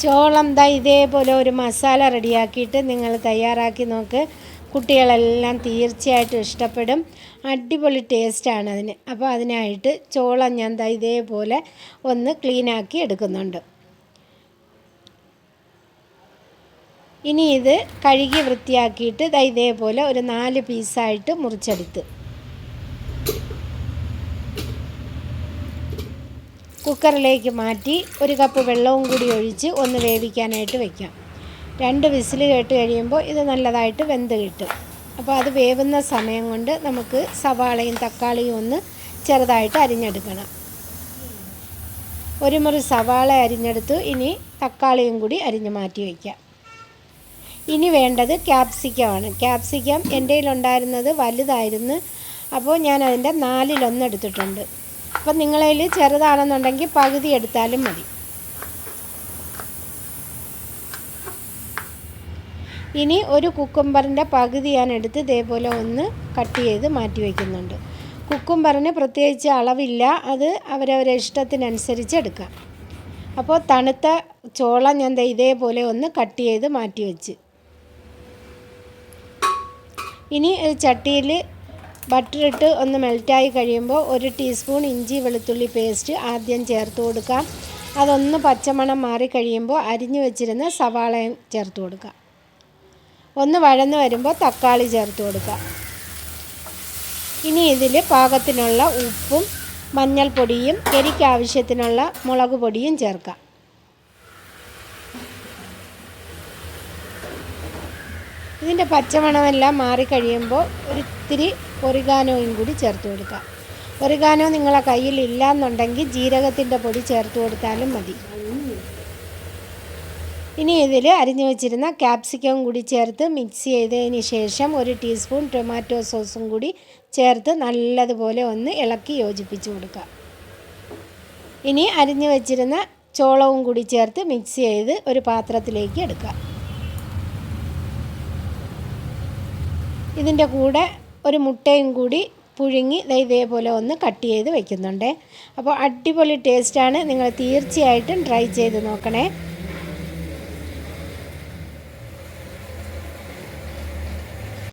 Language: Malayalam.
ചോളം ദാ ഇതേപോലെ ഒരു മസാല റെഡിയാക്കിയിട്ട് നിങ്ങൾ തയ്യാറാക്കി നോക്ക്. കുട്ടികളെല്ലാം തീർച്ചയായിട്ടും ഇഷ്ടപ്പെടും. അടിപൊളി ടേസ്റ്റാണ് അതിന്. അപ്പോൾ അതിനായിട്ട് ചോളം ഞാൻ ദാ ഇതേപോലെ ഒന്ന് ക്ലീനാക്കി എടുക്കുന്നുണ്ട്. ഇനി ഇത് കഴുകി വൃത്തിയാക്കിയിട്ട് ദാ ഇതേപോലെ ഒരു 4 പീസായിട്ട് മുറിച്ചെടുത്ത് കുക്കറിലേക്ക് മാറ്റി 1 കപ്പ് വെള്ളവും കൂടി ഒഴിച്ച് ഒന്ന് വേവിക്കാനായിട്ട് വയ്ക്കാം. 2 വിസിൽ കേട്ട് കഴിയുമ്പോൾ ഇത് നല്ലതായിട്ട് വെന്ത് കിട്ടും. അപ്പോൾ അത് വേവുന്ന സമയം കൊണ്ട് നമുക്ക് സവാളയും തക്കാളിയും ഒന്ന് ചെറുതായിട്ട് അരിഞ്ഞെടുക്കണം. 1 മുറി സവാള അരിഞ്ഞെടുത്തു. ഇനി തക്കാളിയും കൂടി അരിഞ്ഞ് മാറ്റി വയ്ക്കാം. ഇനി വേണ്ടത് ക്യാപ്സിക്കമാണ്. ക്യാപ്സിക്കം എൻ്റെ കയ്യിലുണ്ടായിരുന്നത് വലുതായിരുന്നു. അപ്പോൾ ഞാൻ അതിൻ്റെ 4/1 എടുത്തിട്ടുണ്ട്. അപ്പം നിങ്ങളതിൽ ചെറുതാണെന്നുണ്ടെങ്കിൽ പകുതി എടുത്താലും മതി. ഇനി ഒരു കുക്കുംബറിൻ്റെ പകുതി ഞാൻ എടുത്ത് ഇതേപോലെ ഒന്ന് കട്ട് ചെയ്ത് മാറ്റി വയ്ക്കുന്നുണ്ട്. കുക്കുംബറിന് പ്രത്യേകിച്ച് അളവില്ല, അത് അവരവരുടെ ഇഷ്ടത്തിനനുസരിച്ച് എടുക്കാം. അപ്പോൾ തണുത്ത ചോളം ഞാൻ ഇതേപോലെ ഒന്ന് കട്ട് ചെയ്ത് മാറ്റി വെച്ച് ഇനി ചട്ടിയിൽ ബട്ടറിട്ട് ഒന്ന് മെൽറ്റായി കഴിയുമ്പോൾ 1 ടീസ്പൂൺ ഇഞ്ചി വെളുത്തുള്ളി പേസ്റ്റ് ആദ്യം ചേർത്ത് കൊടുക്കാം. അതൊന്ന് പച്ചമണം മാറിക്കഴിയുമ്പോൾ അരിഞ്ഞു വെച്ചിരുന്ന സവാളയും ചേർത്ത് കൊടുക്കാം. ഒന്ന് വഴന്ന് വരുമ്പോൾ തക്കാളി ചേർത്ത് കൊടുക്കാം. ഇനി ഇതിൽ പാകത്തിനുള്ള ഉപ്പും മഞ്ഞൾപ്പൊടിയും എരിക്ക് ആവശ്യത്തിനുള്ള മുളക് പൊടിയും ചേർക്കാം. ഇതിൻ്റെ പച്ചമണമെല്ലാം മാറിക്കഴിയുമ്പോൾ ഒരിത്തിരി ഒറിഗാനോയും കൂടി ചേർത്ത് കൊടുക്കാം. ഒറിഗാനോ നിങ്ങളെ കയ്യിൽ ഇല്ലയെന്നുണ്ടെങ്കിൽ ജീരകത്തിൻ്റെ പൊടി ചേർത്ത് കൊടുത്താലും മതി. ഇനി ഇതിൽ അരിഞ്ഞു വെച്ചിരുന്ന ക്യാപ്സിക്കം കൂടി ചേർത്ത് മിക്സ് ചെയ്തതിന് ശേഷം 1 ടീസ്പൂൺ ടൊമാറ്റോ സോസും കൂടി ചേർത്ത് നല്ലതുപോലെ ഒന്ന് ഇളക്കി യോജിപ്പിച്ച് കൊടുക്കുക. ഇനി അരിഞ്ഞു വെച്ചിരുന്ന ചോളവും കൂടി ചേർത്ത് മിക്സ് ചെയ്ത് ഒരു പാത്രത്തിലേക്ക് എടുക്കുക. ഇതിൻ്റെ കൂടെ ഒരു മുട്ടയും കൂടി പുഴുങ്ങി ഇതേപോലെ ഒന്ന് കട്ട് ചെയ്ത് വയ്ക്കുന്നുണ്ട്. അപ്പോൾ അടിപൊളി ടേസ്റ്റാണ്. നിങ്ങൾ തീർച്ചയായിട്ടും ട്രൈ ചെയ്ത് നോക്കണേ.